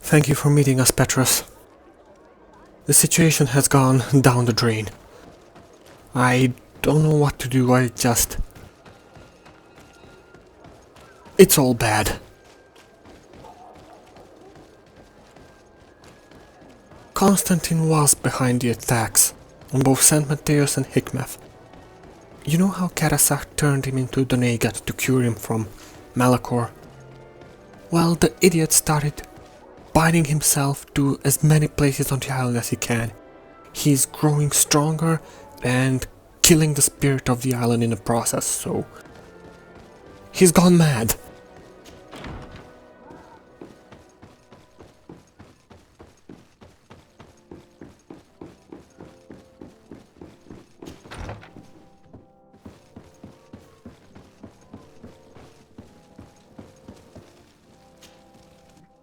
Thank you for meeting us, Petrus. The situation has gone down the drain. I don't know what to do, It's all bad. Constantine was behind the attacks on both St. Matthias and Hikmeth. You know how Karasak turned him into Donegat to cure him from Malachor? Well, the idiot started binding himself to as many places on the island as he can. He's growing stronger and killing the spirit of the island in the process, so he's gone mad.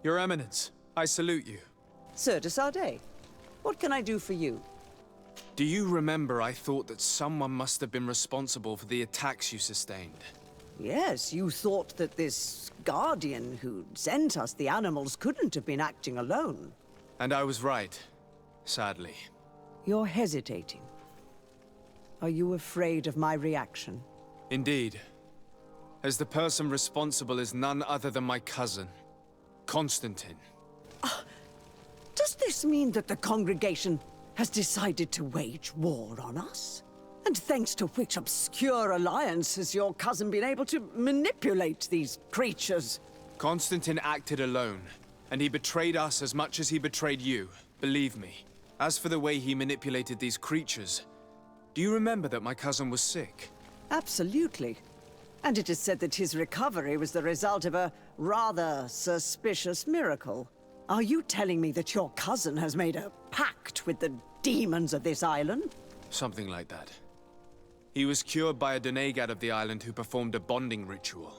Your Eminence, I salute you. Sir de Sardet, what can I do for you? Do you remember I thought that someone must have been responsible for the attacks you sustained? Yes, you thought that this guardian who sent us the animals couldn't have been acting alone. And I was right, sadly. You're hesitating. Are you afraid of my reaction? Indeed. As the person responsible is none other than my cousin, Constantine. Does this mean that the congregation has decided to wage war on us? And thanks to which obscure alliance has your cousin been able to manipulate these creatures? Constantine acted alone, and he betrayed us as much as he betrayed you, believe me. As for the way he manipulated these creatures, do you remember that my cousin was sick? Absolutely. And it is said that his recovery was the result of a rather suspicious miracle. Are you telling me that your cousin has made a pact with the demons of this island? Something like that. He was cured by a Donegat of the island who performed a bonding ritual.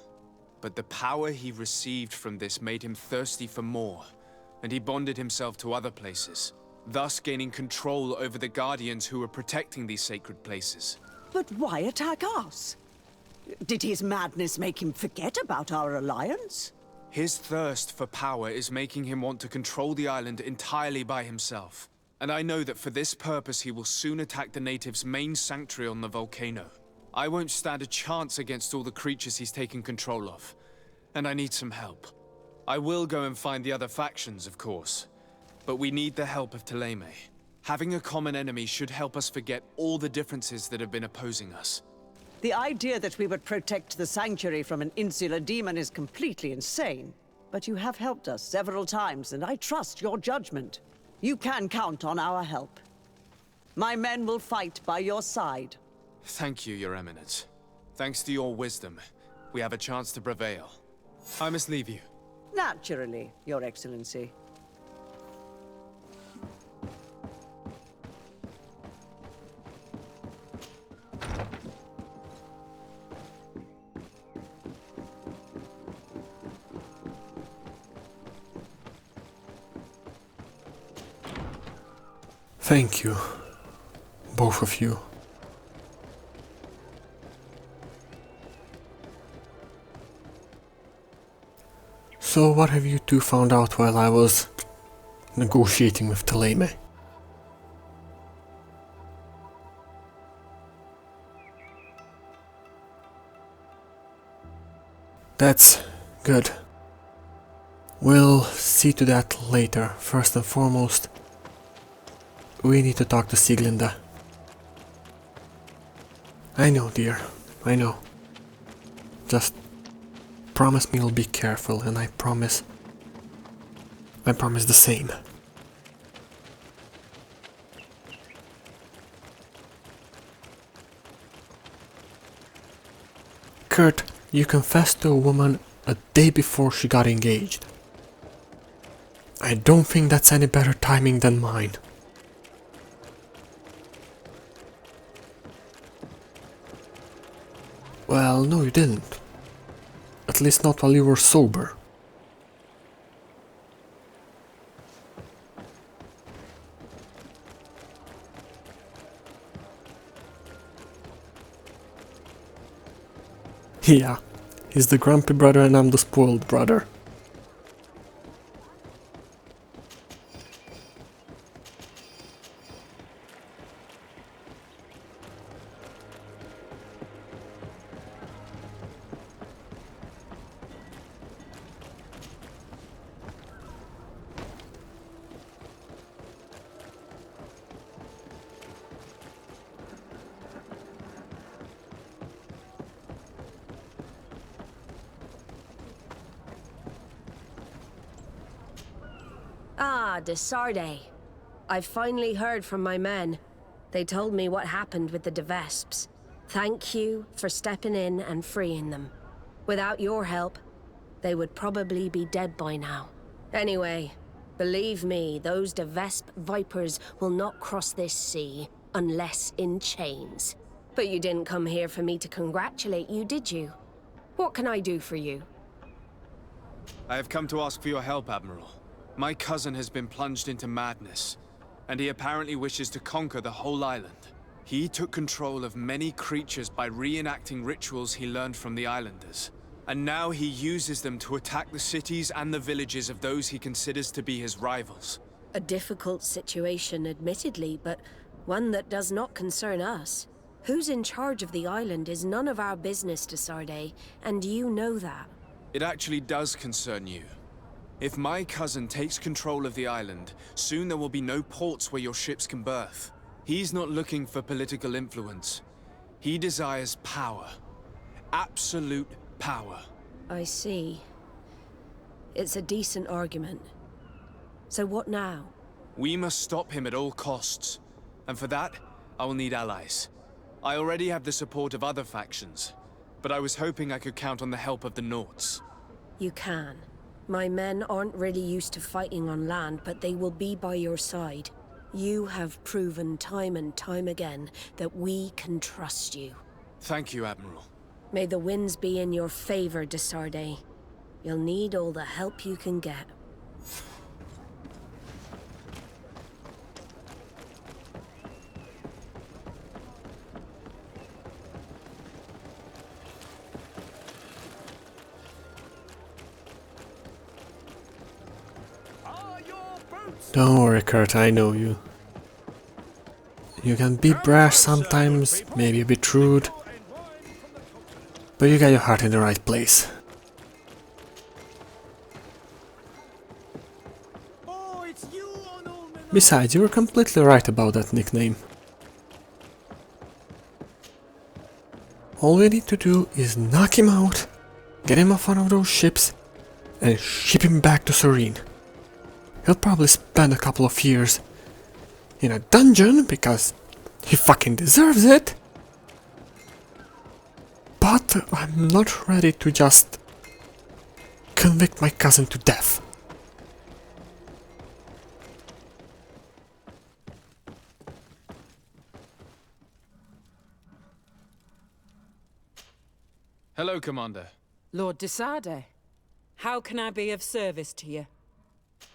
But the power he received from this made him thirsty for more, and he bonded himself to other places, thus gaining control over the guardians who were protecting these sacred places. But why attack us? Did his madness make him forget about our alliance? His thirst for power is making him want to control the island entirely by himself. And I know that for this purpose he will soon attack the natives' main sanctuary on the volcano. I won't stand a chance against all the creatures he's taken control of. And I need some help. I will go and find the other factions, of course. But we need the help of Ptolemy. Having a common enemy should help us forget all the differences that have been opposing us. The idea that we would protect the sanctuary from an insular demon is completely insane. But you have helped us several times, and I trust your judgment. You can count on our help. My men will fight by your side. Thank you, Your Eminence. Thanks to your wisdom, we have a chance to prevail. I must leave you. Naturally, Your Excellency. Thank you, both of you. So what have you two found out while I was negotiating with Ptolemy? That's good. We'll see to that later. First and foremost, we need to talk to Sieglinde. I know, dear. I know. Just promise me you'll be careful, and I promise the same. Kurt, you confessed to a woman a day before she got engaged. I don't think that's any better timing than mine. Well, no, you didn't. At least not while you were sober. Yeah, he's the grumpy brother and I'm the spoiled brother. Ah, de Sarde. I finally heard from my men. They told me what happened with the de Vesps. Thank you for stepping in and freeing them. Without your help, they would probably be dead by now. Anyway, believe me, those de Vesp vipers will not cross this sea unless in chains. But you didn't come here for me to congratulate you, did you? What can I do for you? I have come to ask for your help, Admiral. My cousin has been plunged into madness, and he apparently wishes to conquer the whole island. He took control of many creatures by reenacting rituals he learned from the islanders. And now he uses them to attack the cities and the villages of those he considers to be his rivals. A difficult situation, admittedly, but one that does not concern us. Who's in charge of the island is none of our business, de Sarde, and you know that. It actually does concern you. If my cousin takes control of the island, soon there will be no ports where your ships can berth. He's not looking for political influence. He desires power. Absolute power. I see. It's a decent argument. So what now? We must stop him at all costs. And for that, I will need allies. I already have the support of other factions, but I was hoping I could count on the help of the Nauts. You can. My men aren't really used to fighting on land, but they will be by your side. You have proven time and time again that we can trust you. Thank you, Admiral. May the winds be in your favor, de Sarde. You'll need all the help you can get. Don't worry, Kurt, I know you. You can be brash sometimes, maybe a bit rude, but you got your heart in the right place. Besides, you were completely right about that nickname. All we need to do is knock him out, get him off one of those ships, and ship him back to Serene. He'll probably spend a couple of years in a dungeon because he fucking deserves it. But I'm not ready to just convict my cousin to death. Hello, Commander. Lord de Sarde, how can I be of service to you?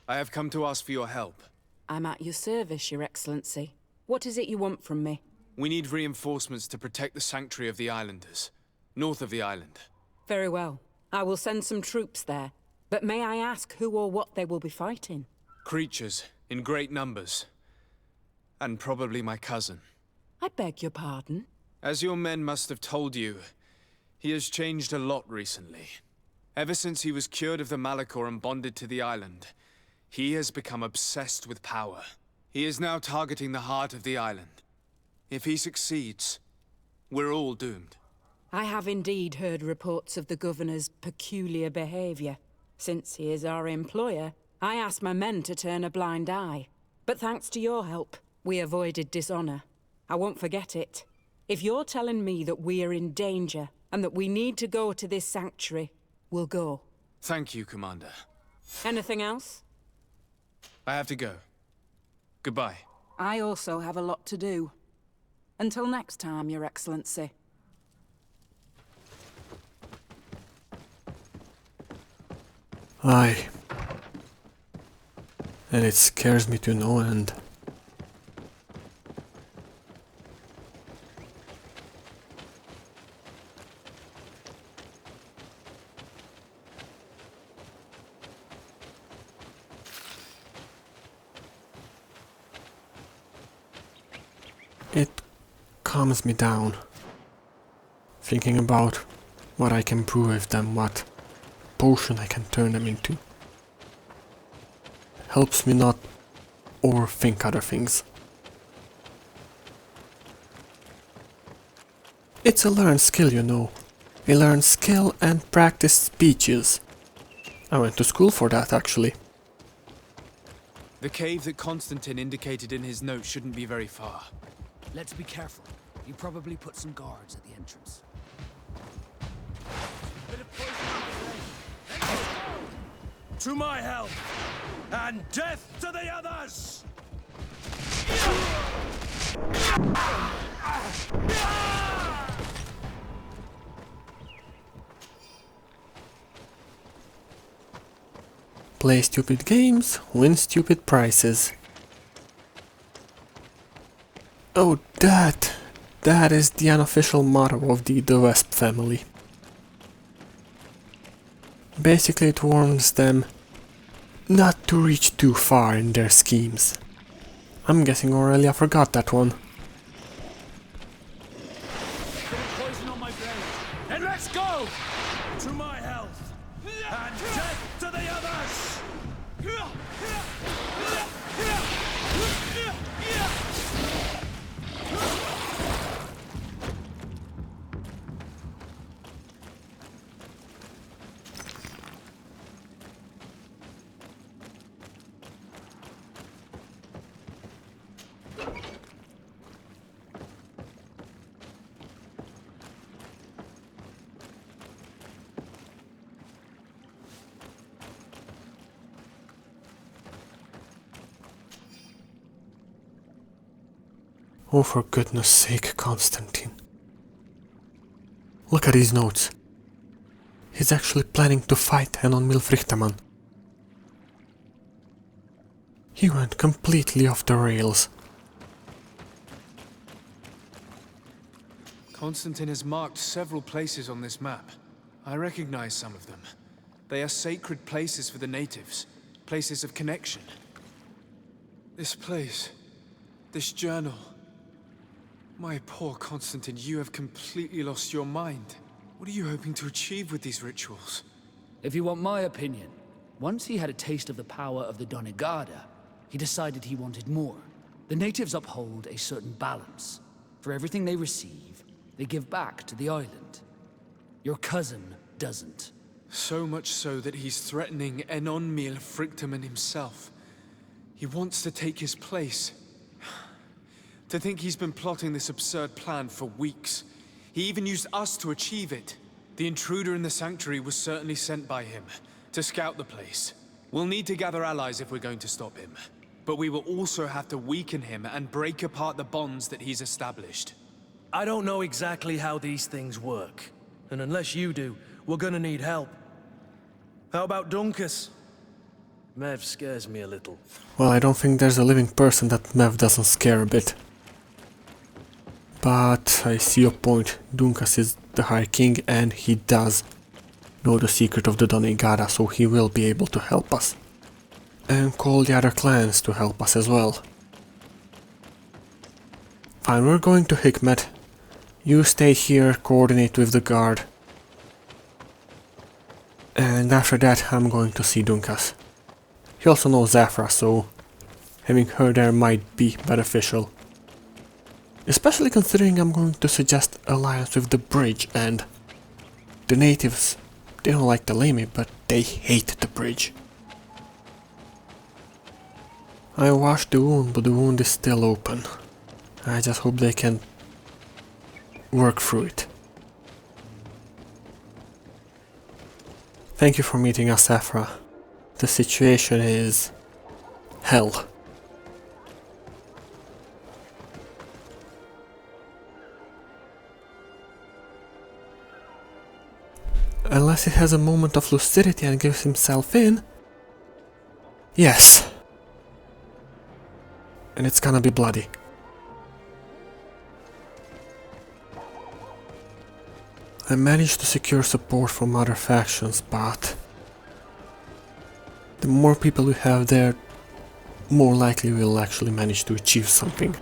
I have come to ask for your help. I'm at your service, Your Excellency. What is it you want from me? We need reinforcements to protect the sanctuary of the islanders, north of the island. Very well. I will send some troops there. But may I ask who or what they will be fighting? Creatures, in great numbers. And probably my cousin. I beg your pardon? As your men must have told you, he has changed a lot recently. Ever since he was cured of the Malachor and bonded to the island, he has become obsessed with power. He is now targeting the heart of the island. If he succeeds, we're all doomed. I have indeed heard reports of the Governor's peculiar behavior. Since he is our employer, I asked my men to turn a blind eye. But thanks to your help, we avoided dishonor. I won't forget it. If you're telling me that we are in danger, and that we need to go to this sanctuary, we'll go. Thank you, Commander. Anything else? I have to go. Goodbye. I also have a lot to do. Until next time, Your Excellency. Aye. And it scares me to no end. It calms me down, thinking about what I can brew with them, what potion I can turn them into. Helps me not overthink other things. It's a learned skill, you know. A learned skill and practice speeches. I went to school for that, actually. The cave that Constantine indicated in his note shouldn't be very far. Let's be careful. You probably put some guards at the entrance. To my help! And death to the others! Play stupid games, win stupid prizes. Oh, that is the unofficial motto of the Wesp family. Basically it warns them not to reach too far in their schemes. I'm guessing Aurelia forgot that one. Poison on my blade, and let's go! To my health, and death to the others! Oh, for goodness sake, Constantine. Look at these notes. He's actually planning to fight Henon Milfrichtemann. He went completely off the rails. Constantine has marked several places on this map. I recognize some of them. They are sacred places for the natives, places of connection. This place, this journal. My poor Constantine, you have completely lost your mind. What are you hoping to achieve with these rituals? If you want my opinion, once he had a taste of the power of the Donegada, he decided he wanted more. The natives uphold a certain balance. For everything they receive, they give back to the island. Your cousin doesn't. So much so that he's threatening Enon Milfrichtemann himself. He wants to take his place. To think he's been plotting this absurd plan for weeks. He even used us to achieve it. The intruder in the sanctuary was certainly sent by him, to scout the place. We'll need to gather allies if we're going to stop him. But we will also have to weaken him and break apart the bonds that he's established. I don't know exactly how these things work. And unless you do, we're gonna need help. How about Dunkus? Mev scares me a little. Well, I don't think there's a living person that Mev doesn't scare a bit. But I see your point. Dunkas is the High King and he does know the secret of the Donegada, so he will be able to help us. And call the other clans to help us as well. Fine, we're going to Hikmet. You stay here, coordinate with the guard. And after that I'm going to see Dunkas. He also knows Zafra, so having her there might be beneficial. Especially considering I'm going to suggest alliance with the bridge, and the natives, they don't like the Lame, but they hate the bridge. I washed the wound, but the wound is still open. I just hope they can work through it. Thank you for meeting us, Zafra. The situation is hell. Unless he has a moment of lucidity and gives himself in. Yes. And it's gonna be bloody. I managed to secure support from other factions, but the more people we have there, more likely we'll actually manage to achieve something.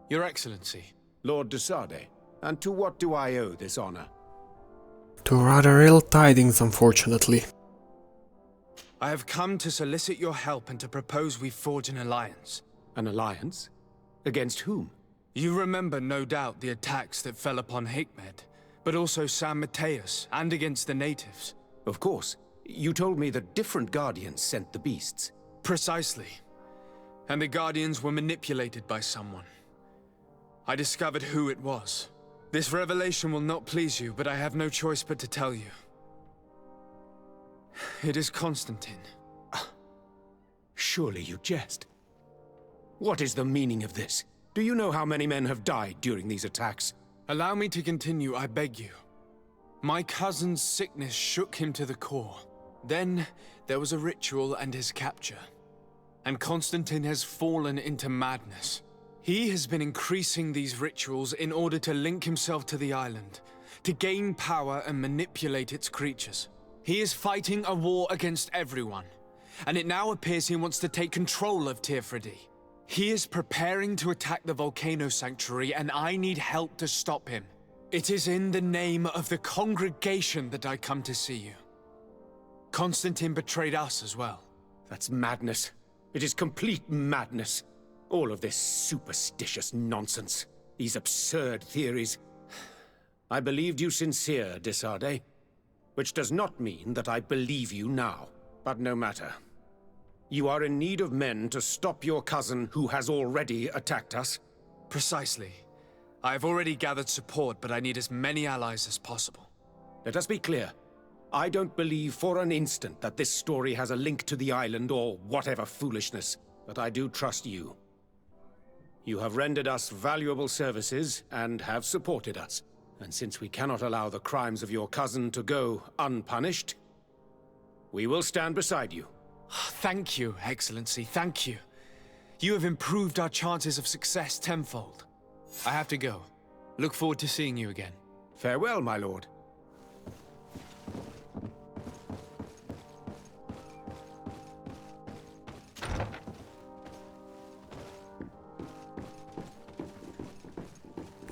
Your Excellency. Lord de Sade, and to what do I owe this honor? To rather ill tidings, unfortunately. I have come to solicit your help and to propose we forge an alliance. An alliance? Against whom? You remember, no doubt, the attacks that fell upon Hikmet, but also San Mateus, and against the natives. Of course. You told me that different Guardians sent the beasts. Precisely. And the Guardians were manipulated by someone. I discovered who it was. This revelation will not please you, but I have no choice but to tell you. It is Constantine. Surely you jest. What is the meaning of this? Do you know how many men have died during these attacks? Allow me to continue, I beg you. My cousin's sickness shook him to the core. Then, there was a ritual and his capture. And Constantine has fallen into madness. He has been increasing these rituals in order to link himself to the island, to gain power and manipulate its creatures. He is fighting a war against everyone, and it now appears he wants to take control of Tirfridi. He is preparing to attack the Volcano Sanctuary, and I need help to stop him. It is in the name of the congregation that I come to see you. Constantine betrayed us as well. That's madness. It is complete madness. All of this superstitious nonsense. These absurd theories. I believed you sincere, Desade. Which does not mean that I believe you now. But no matter. You are in need of men to stop your cousin who has already attacked us? Precisely. I have already gathered support, but I need as many allies as possible. Let us be clear. I don't believe for an instant that this story has a link to the island or whatever foolishness, but I do trust you. You have rendered us valuable services and have supported us. And since we cannot allow the crimes of your cousin to go unpunished, we will stand beside you. Thank you, Excellency, thank you. You have improved our chances of success tenfold. I have to go. Look forward to seeing you again. Farewell, my lord.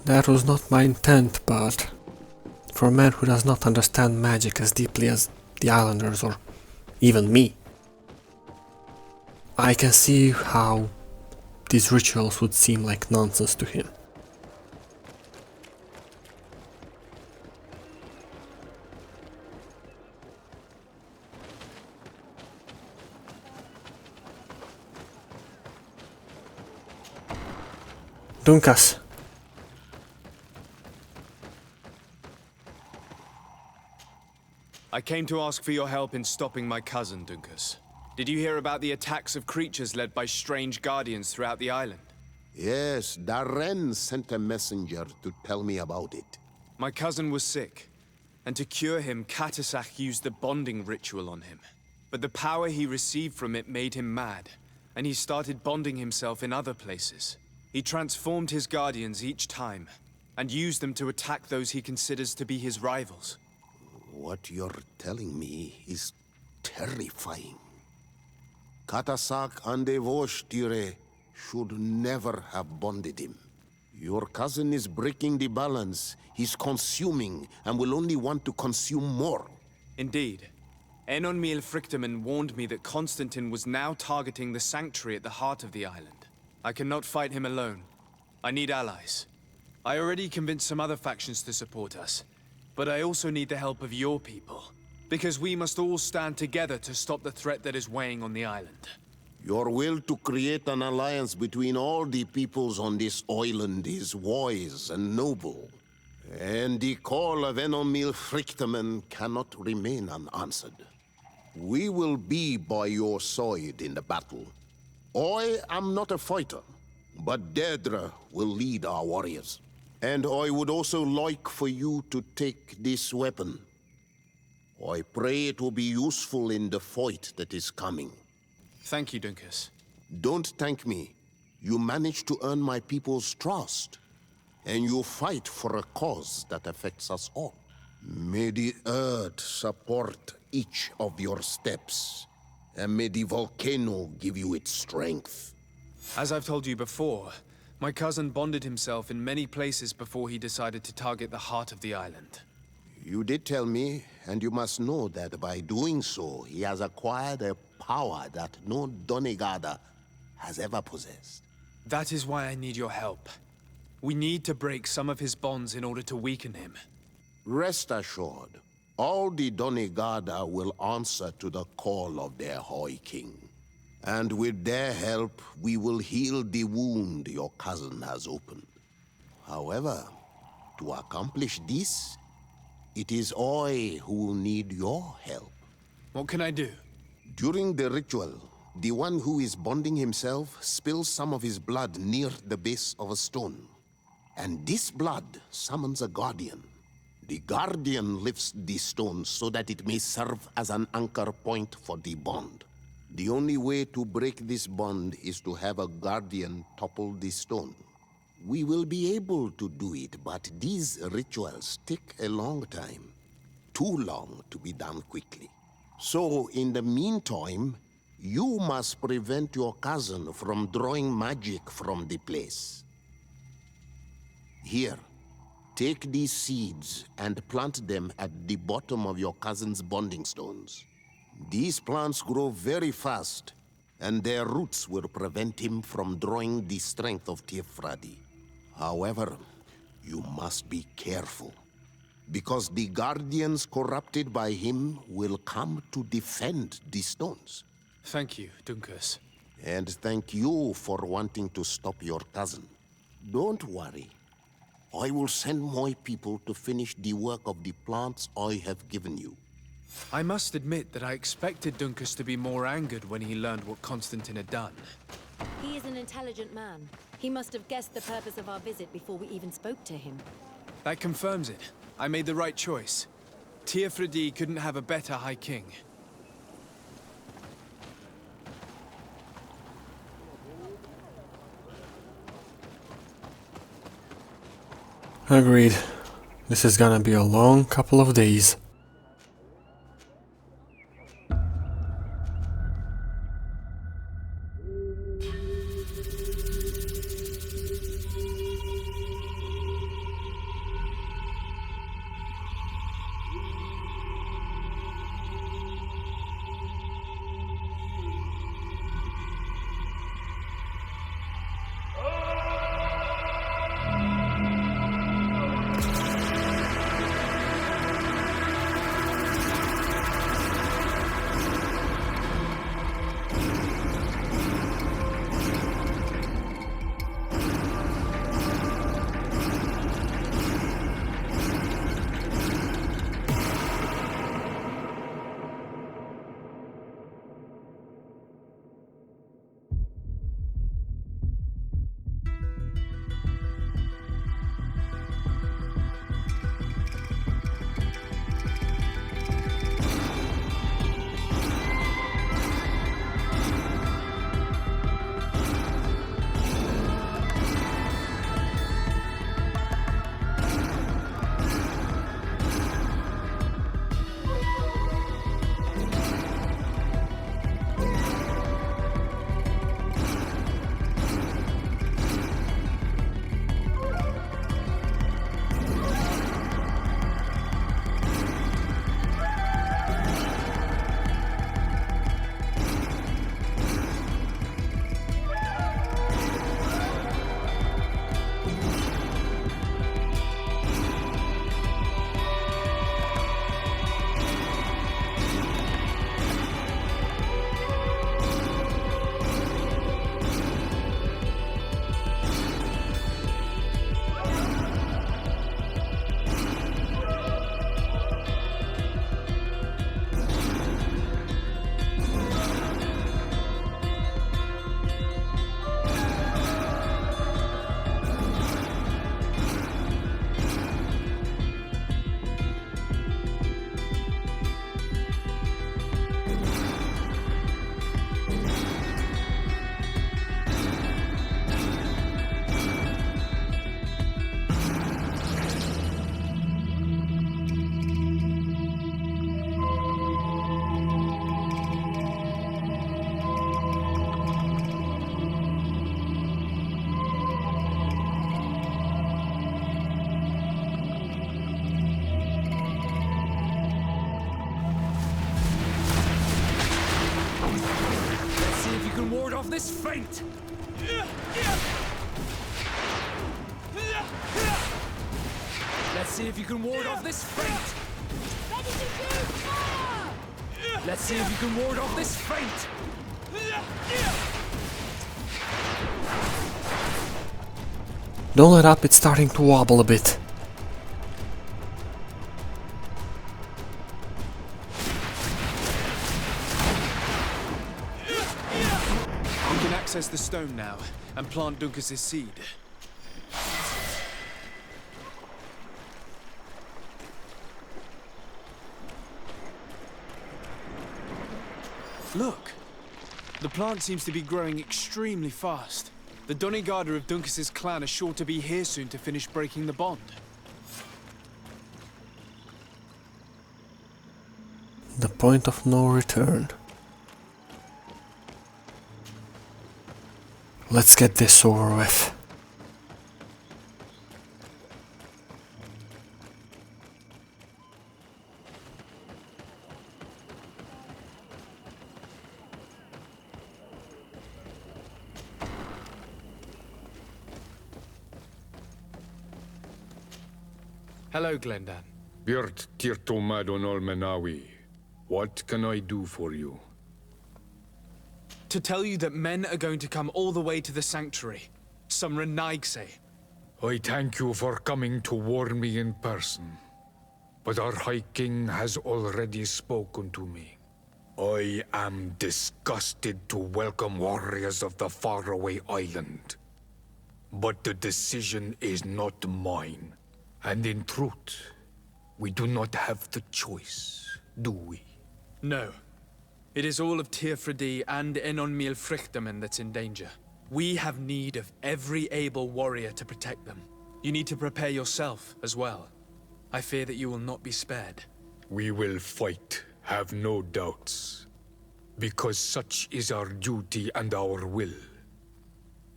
That was not my intent, but for a man who does not understand magic as deeply as the islanders or even me, I can see how these rituals would seem like nonsense to him. Dunkas. I came to ask for your help in stopping my cousin, Dunkas. Did you hear about the attacks of creatures led by strange guardians throughout the island? Yes, Darren sent a messenger to tell me about it. My cousin was sick, and to cure him, Katasak used the bonding ritual on him. But the power he received from it made him mad, and he started bonding himself in other places. He transformed his guardians each time, and used them to attack those he considers to be his rivals. What you're telling me is terrifying. Katasak and Devoshtire should never have bonded him. Your cousin is breaking the balance. He's consuming and will only want to consume more. Indeed. Enonmil Frichtemann warned me that Constantine was now targeting the sanctuary at the heart of the island. I cannot fight him alone. I need allies. I already convinced some other factions to support us, but I also need the help of your people. Because we must all stand together to stop the threat that is weighing on the island. Your will to create an alliance between all the peoples on this island is wise and noble. And the call of Enonmil Frichtemann cannot remain unanswered. We will be by your side in the battle. I am not a fighter, but Deirdre will lead our warriors. And I would also like for you to take this weapon. I pray it will be useful in the fight that is coming. Thank you, Dunkas. Don't thank me. You managed to earn my people's trust. And you fight for a cause that affects us all. May the earth support each of your steps. And may the volcano give you its strength. As I've told you before, my cousin bonded himself in many places before he decided to target the heart of the island. You did tell me, and you must know that by doing so, he has acquired a power that no Donegada has ever possessed. That is why I need your help. We need to break some of his bonds in order to weaken him. Rest assured, all the Donegada will answer to the call of their Hoi King. And with their help, we will heal the wound your cousin has opened. However, to accomplish this, it is I who will need your help. What can I do? During the ritual, the one who is bonding himself spills some of his blood near the base of a stone. And this blood summons a guardian. The guardian lifts the stone so that it may serve as an anchor point for the bond. The only way to break this bond is to have a guardian topple the stone. We will be able to do it, but these rituals take a long time. Too long to be done quickly. So, in the meantime, you must prevent your cousin from drawing magic from the place. Here, take these seeds and plant them at the bottom of your cousin's bonding stones. These plants grow very fast, and their roots will prevent him from drawing the strength of Tiefradi. However, you must be careful, because the guardians corrupted by him will come to defend the stones. Thank you, Dunkus. And thank you for wanting to stop your cousin. Don't worry. I will send my people to finish the work of the plants I have given you. I must admit that I expected Dunkus to be more angered when he learned what Constantine had done. He is an intelligent man. He must have guessed the purpose of our visit before we even spoke to him. That confirms it. I made the right choice. Tiefradi couldn't have a better High King. Agreed. This is gonna be a long couple of days. can ward off this feint! Let's see if you can ward off this feint! Let's see if you can ward off this feint! Don't let up, it's starting to wobble a bit. We can access the stone now and plant Duncas's seed. Look! The plant seems to be growing extremely fast. The Doneigada of Duncas's clan are sure to be here soon to finish breaking the bond. The point of no return. Let's get this over with. Hello, Glendan. Birt Tirto Madonol Menawi. What can I do for you? To tell you that men are going to come all the way to the sanctuary. Some Renaigse. I thank you for coming to warn me in person. But our High King has already spoken to me. I am disgusted to welcome warriors of the faraway island. But the decision is not mine. And in truth, we do not have the choice, do we? No. It is all of Tirfredi and Enon Milfrichtemen that's in danger. We have need of every able warrior to protect them. You need to prepare yourself as well. I fear that you will not be spared. We will fight, have no doubts. Because such is our duty and our will.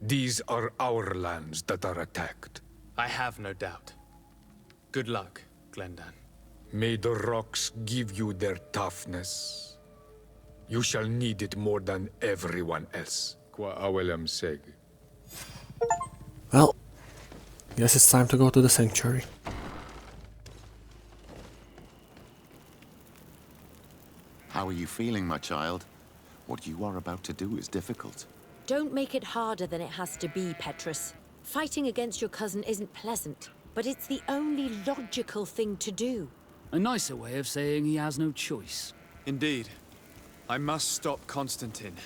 These are our lands that are attacked. I have no doubt. Good luck, Glendan. May the rocks give you their toughness. You shall need it more than everyone else. Qua awelem seg. Well, guess it's time to go to the sanctuary. How are you feeling, my child? What you are about to do is difficult. Don't make it harder than it has to be, Petrus. Fighting against your cousin isn't pleasant, but it's the only logical thing to do. A nicer way of saying he has no choice. Indeed. I must stop Constantine,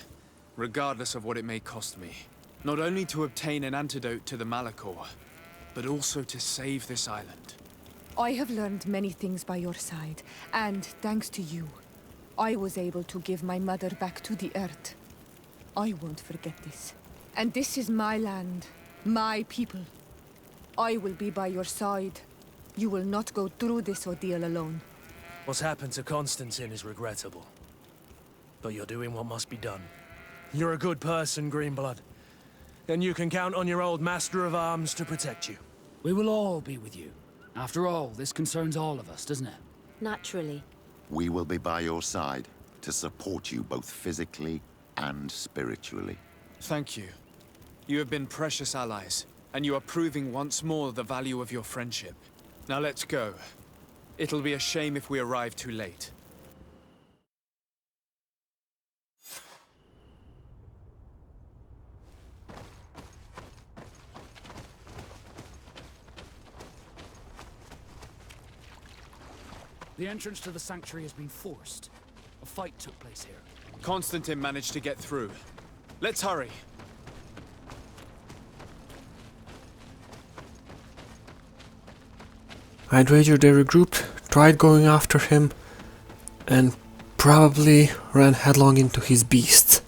regardless of what it may cost me. Not only to obtain an antidote to the Malachor, but also to save this island. I have learned many things by your side, and thanks to you, I was able to give my mother back to the earth. I won't forget this. And this is my land, my people. I will be by your side. You will not go through this ordeal alone. What's happened to Constantine is regrettable. But you're doing what must be done. You're a good person, Greenblood. And you can count on your old master of arms to protect you. We will all be with you. After all, this concerns all of us, doesn't it? Naturally. We will be by your side to support you both physically and spiritually. Thank you. You have been precious allies, and you are proving once more the value of your friendship. Now let's go. It'll be a shame if we arrive too late. The entrance to the sanctuary has been forced. A fight took place here. Constantine managed to get through. Let's hurry. I'd wager they regrouped, tried going after him, and probably ran headlong into his beasts.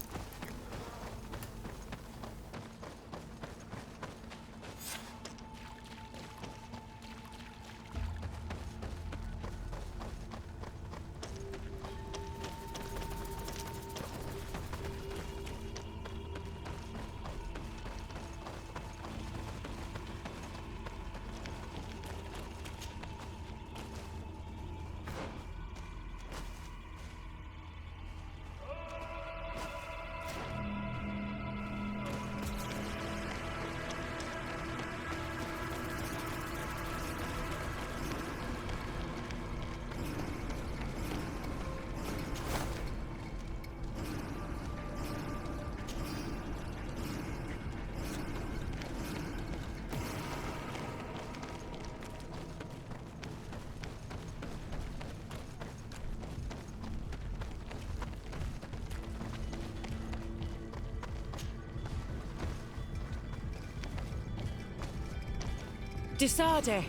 Desarde,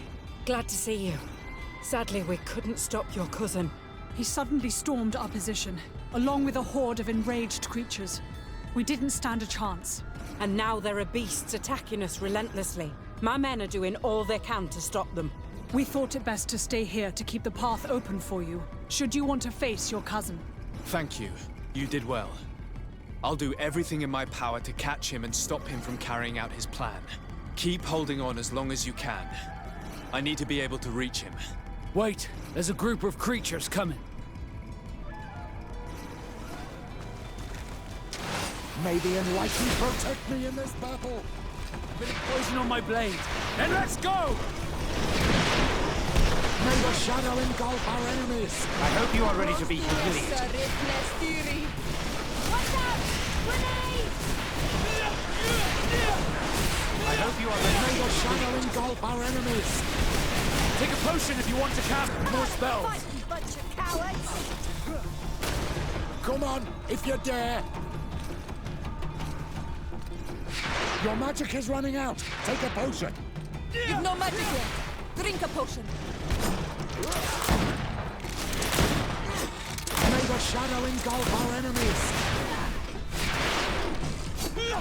glad to see you. Sadly, we couldn't stop your cousin. He suddenly stormed our position, along with a horde of enraged creatures. We didn't stand a chance. And now there are beasts attacking us relentlessly. My men are doing all they can to stop them. We thought it best to stay here to keep the path open for you, should you want to face your cousin. Thank you. You did well. I'll do everything in my power to catch him and stop him from carrying out his plan. Keep holding on as long as you can. I need to be able to reach him. Wait, there's a group of creatures coming. May the enlightened protect me in this battle. A bit of poison on my blade. Then let's go! May the shadow engulf our enemies. I hope you are ready to be humiliated. Watch out! Grenade! I hope you are ready. May the shadow engulf our enemies. Take a potion if you want to cast more spells. Fight, you bunch of cowards! Come on, if you dare. Your magic is running out. Take a potion. You've no magic yet. Drink a potion. May the shadow engulf our enemies.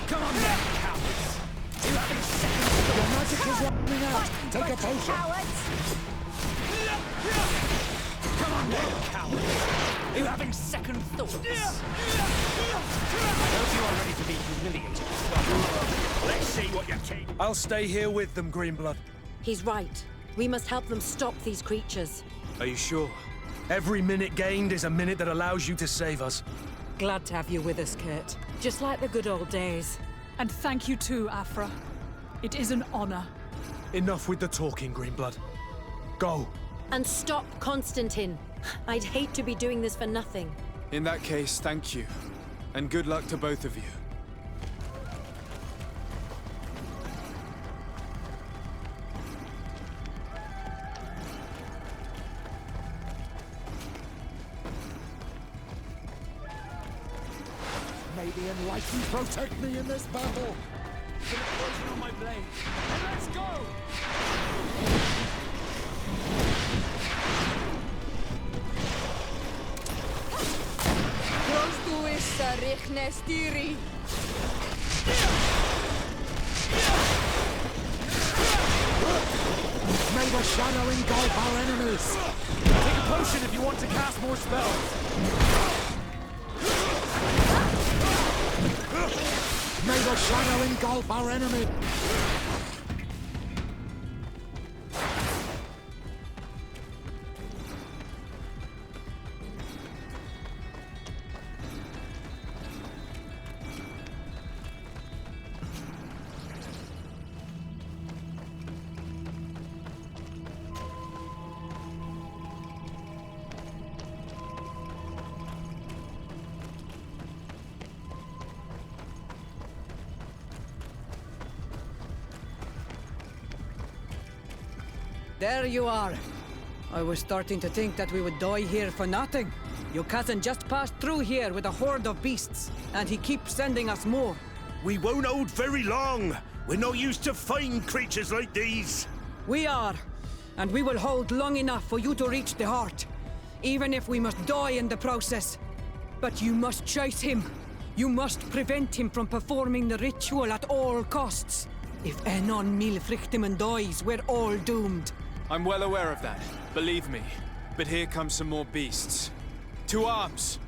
Come on then, cowards! You having seconds? Your magic is running out. Take a potion. Come on then, cowards! You having second thoughts? I hope you are ready to be humiliated. Let's see what you keep. I'll stay here with them, Greenblood. He's right. We must help them stop these creatures. Are you sure? Every minute gained is a minute that allows you to save us. Glad to have you with us, Kurt. Just like the good old days. And thank you too, Afra. It is an honor. Enough with the talking, Greenblood. Go. And stop Constantine. I'd hate to be doing this for nothing. In that case, thank you. And good luck to both of you. May the enlightened protect me in this battle. Put a poison on my blade. And let's go! May the shadow engulf our enemies. Take a potion if you want to cast more spells. May the shadow engulf our enemy. There you are. I was starting to think that we would die here for nothing. Your cousin just passed through here with a horde of beasts, and he keeps sending us more. We won't hold very long. We're not used to fighting creatures like these. We are, and we will hold long enough for you to reach the heart, even if we must die in the process. But you must chase him. You must prevent him from performing the ritual at all costs. If Enon Milfrichtimen dies, we're all doomed. I'm well aware of that, believe me. But here come some more beasts. To arms!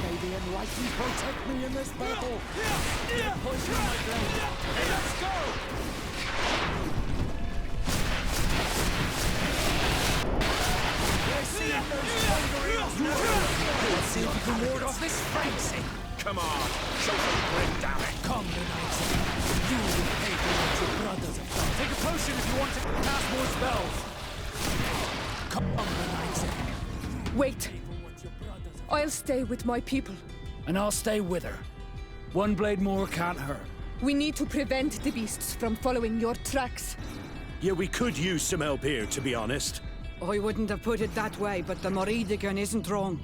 May the enlightened protect me in this battle. Poison on my blade. Hey, let's go! Let's see if those thunderings work. Let's see if you can ward off this frenzy. Come on, show some grit, damn it. Come, the knights. You will pay for what your brothers have done. Take a potion if you want to cast more spells. Come, the knights. Wait. I'll stay with my people. And I'll stay with her. One blade more can't hurt. We need to prevent the beasts from following your tracks. Yeah, we could use some help here, to be honest. I wouldn't have put it that way, but the Moridigan isn't wrong.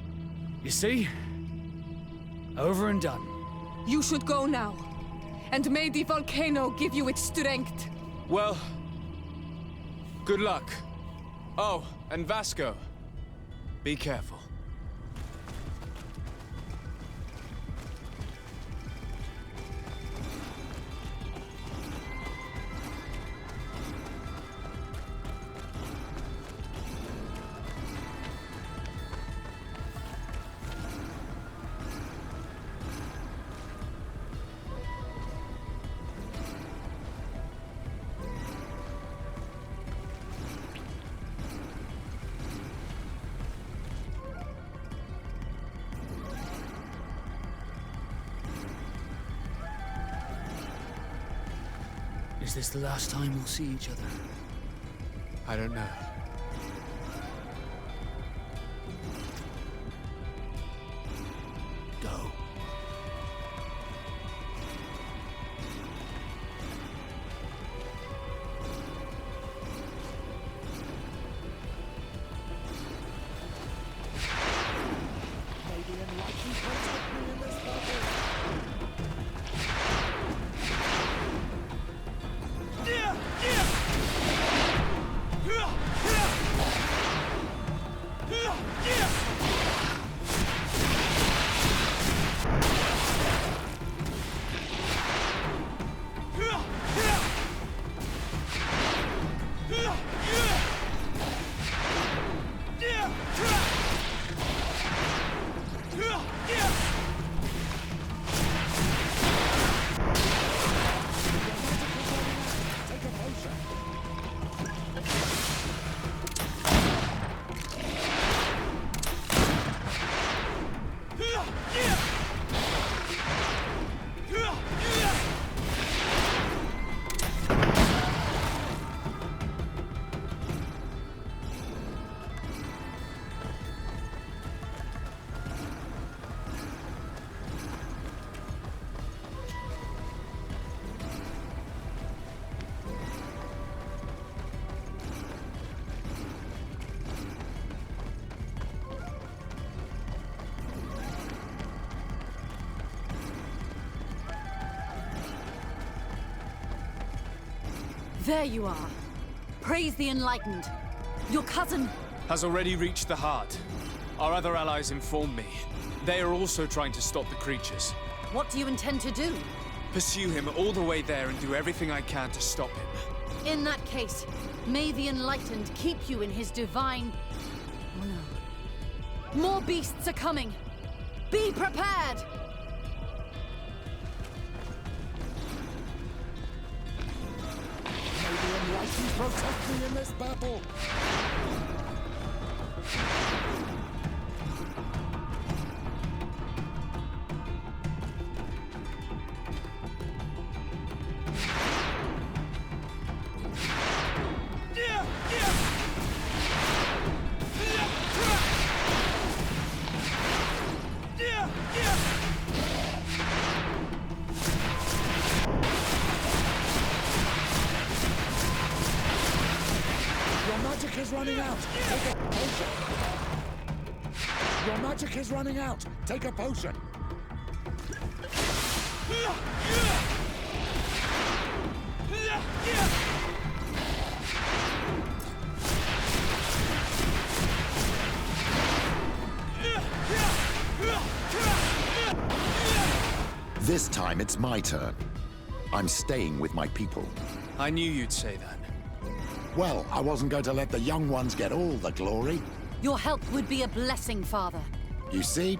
You see? Over and done. You should go now. And may the volcano give you its strength. Well, good luck. Oh, and Vasco, be careful. Is this the last time we'll see each other? I don't know. Go. May the enlightened protect me in this battle. There you are. Praise the Enlightened. Your cousin... has already reached the heart. Our other allies informed me. They are also trying to stop the creatures. What do you intend to do? Pursue him all the way there and do everything I can to stop him. In that case, may the Enlightened keep you in his divine... Oh no. More beasts are coming! Be prepared! May the enlightened protect me in this battle. Is running out. Take a potion. Your magic is running out. Take a potion. This time it's my turn. I'm staying with my people. I knew you'd say that. Well, I wasn't going to let the young ones get all the glory. Your help would be a blessing, Father. You see?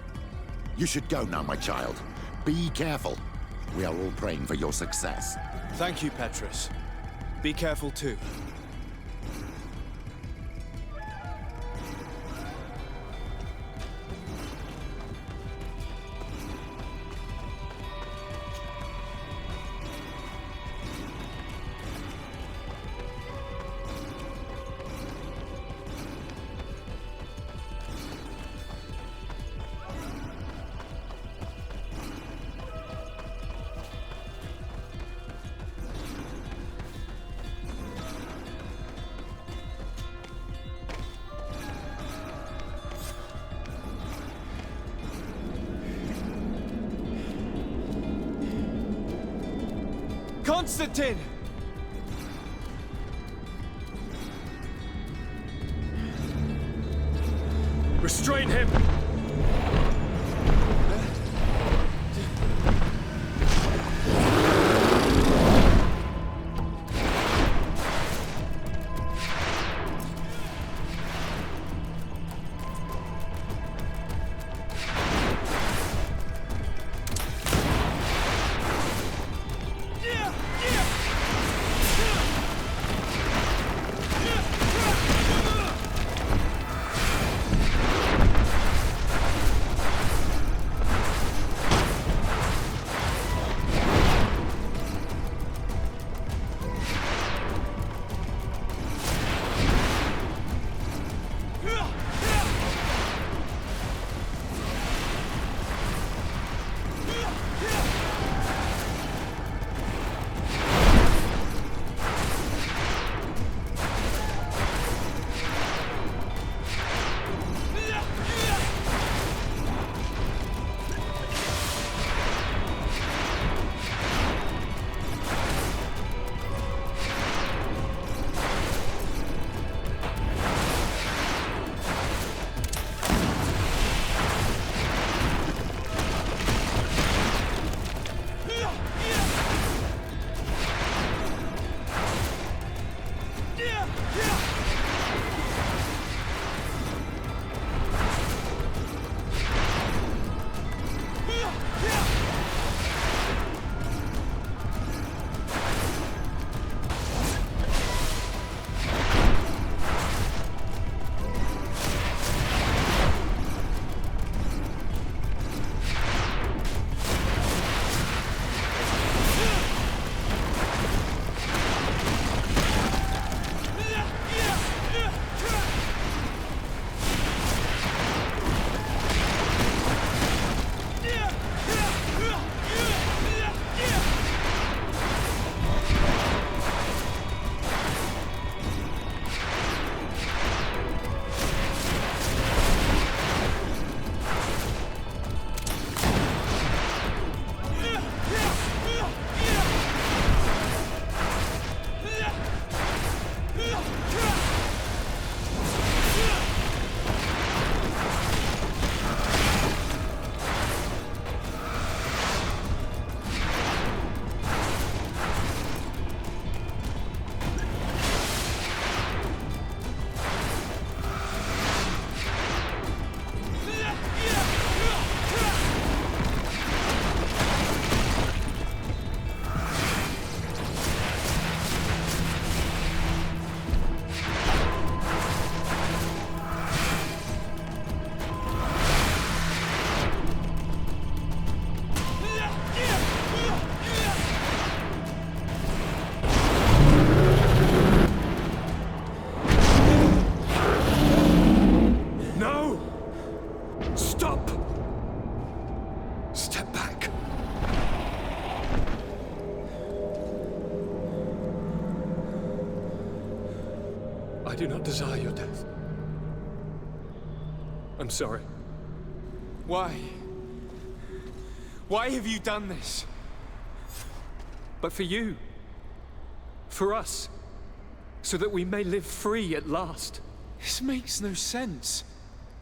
You should go now, my child. Be careful. We are all praying for your success. Thank you, Petrus. Be careful too. Constantine! Restrain him! I do not desire your death. I'm sorry. Why? Why have you done this? But for you. For us. So that we may live free at last. This makes no sense.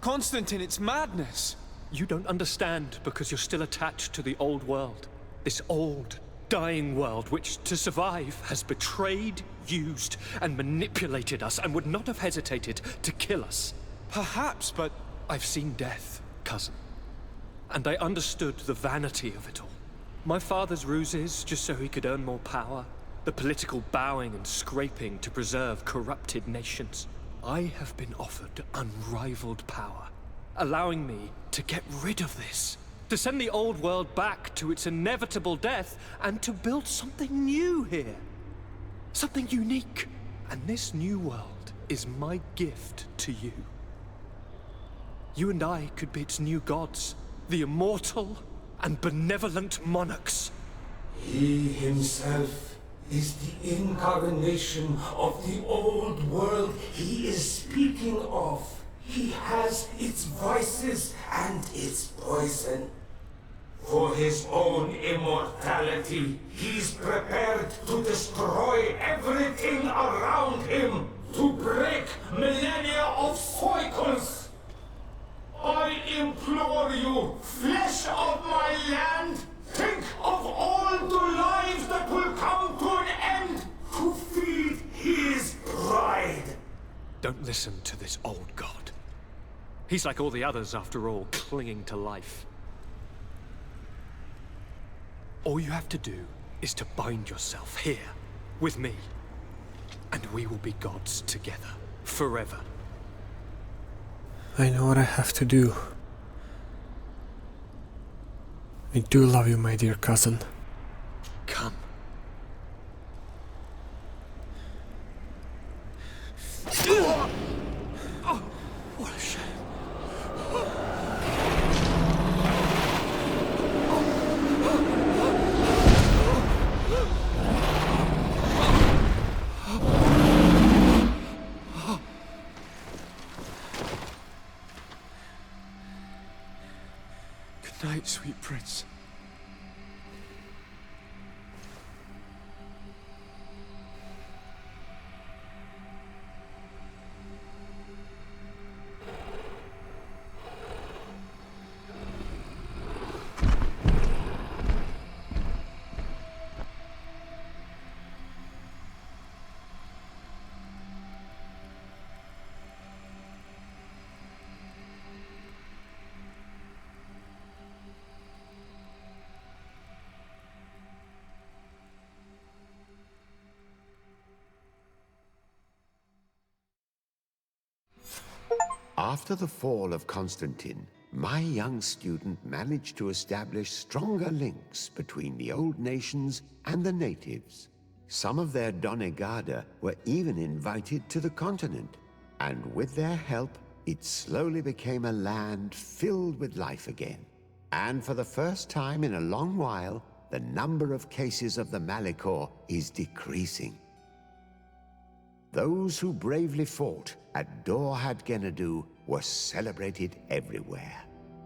Constantine, it's madness. You don't understand because you're still attached to the old world. This old, dying world which, to survive, has betrayed, used, and manipulated us and would not have hesitated to kill us. Perhaps, but I've seen death, cousin. And I understood the vanity of it all. My father's ruses just so he could earn more power. The political bowing and scraping to preserve corrupted nations. I have been offered unrivaled power, allowing me to get rid of this. To send the old world back to its inevitable death and to build something new here. Something unique. And this new world is my gift to you. You and I could be its new gods, the immortal and benevolent monarchs. He himself is the incarnation of the old world he is speaking of. He has its vices and its poison. For his own immortality, he's prepared to destroy everything around him, to break millennia of cycles. I implore you, flesh of my land, think of all the lives that will come to an end to feed his pride. Don't listen to this old god. He's like all the others, after all, clinging to life. All you have to do is to bind yourself here, with me. And we will be gods together, forever. I know what I have to do. I do love you, my dear cousin. Come. Oh, what a shame. Good night, sweet prince. After the fall of Constantine, my young student managed to establish stronger links between the old nations and the natives. Some of their Donegada were even invited to the continent, and with their help, it slowly became a land filled with life again. And for the first time in a long while, the number of cases of the Malichor is decreasing. Those who bravely fought at Dorhad Genadu were celebrated everywhere.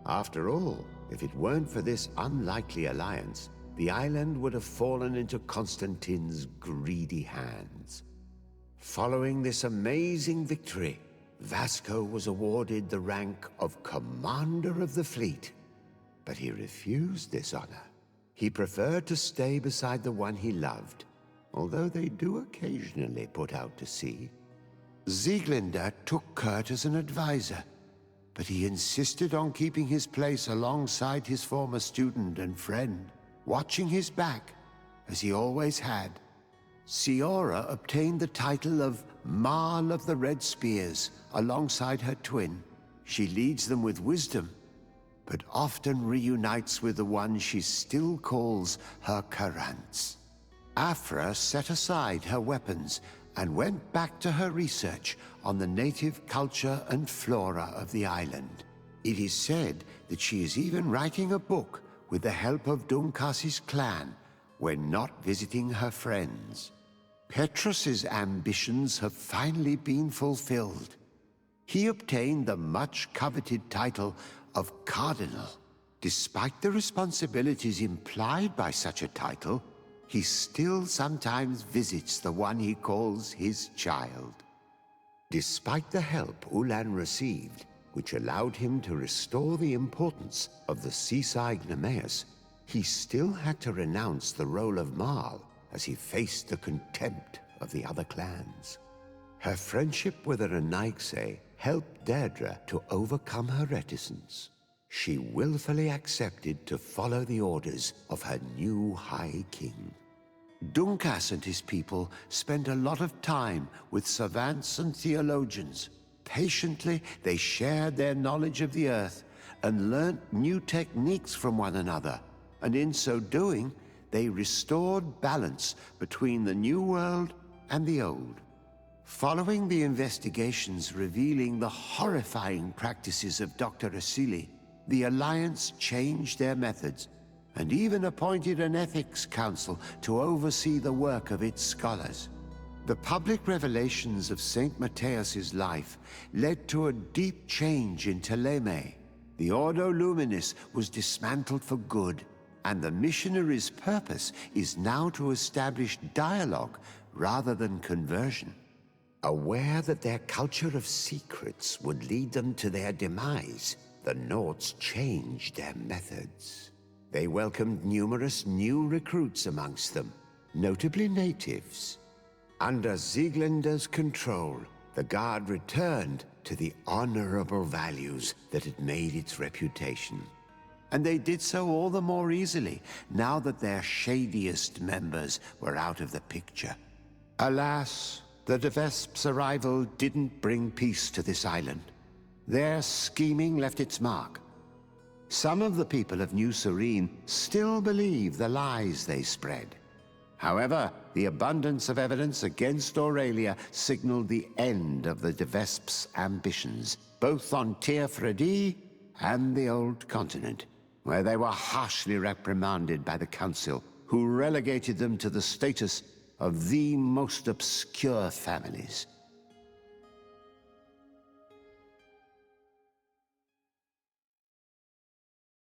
After all, if it weren't for this unlikely alliance, the island would have fallen into Constantine's greedy hands. Following this amazing victory, Vasco was awarded the rank of Commander of the Fleet, but he refused this honor. He preferred to stay beside the one he loved, although they do occasionally put out to sea. Sieglinde took Kurt as an advisor, but he insisted on keeping his place alongside his former student and friend, watching his back, as he always had. Siora obtained the title of Marl of the Red Spears alongside her twin. She leads them with wisdom, but often reunites with the one she still calls her Karants. Afra set aside her weapons and went back to her research on the native culture and flora of the island. It is said that she is even writing a book with the help of Dunkas's clan when not visiting her friends. Petrus's ambitions have finally been fulfilled. He obtained the much-coveted title of Cardinal. Despite the responsibilities implied by such a title, he still sometimes visits the one he calls his child. Despite the help Ulan received, which allowed him to restore the importance of the seaside Nemeus, he still had to renounce the role of Marl as he faced the contempt of the other clans. Her friendship with Aranaigse helped Deirdre to overcome her reticence. She willfully accepted to follow the orders of her new High King. Dunkas and his people spent a lot of time with savants and theologians. Patiently, they shared their knowledge of the earth and learnt new techniques from one another, and in so doing, they restored balance between the new world and the old. Following the investigations revealing the horrifying practices of Dr. Asili, the Alliance changed their methods and even appointed an ethics council to oversee the work of its scholars. The public revelations of Saint Matthias's life led to a deep change in Teleme. The Ordo Luminis was dismantled for good, and the missionaries' purpose is now to establish dialogue rather than conversion. Aware that their culture of secrets would lead them to their demise, the Nords changed their methods. They welcomed numerous new recruits amongst them, notably natives. Under Sieglinder's control, the Guard returned to the honorable values that had made its reputation. And they did so all the more easily, now that their shadiest members were out of the picture. Alas, the De Vesp's arrival didn't bring peace to this island. Their scheming left its mark. Some of the people of New Serene still believe the lies they spread. However, the abundance of evidence against Aurelia signaled the end of the De Vesp's ambitions, both on Tir Fredi and the Old Continent, where they were harshly reprimanded by the Council, who relegated them to the status of the most obscure families.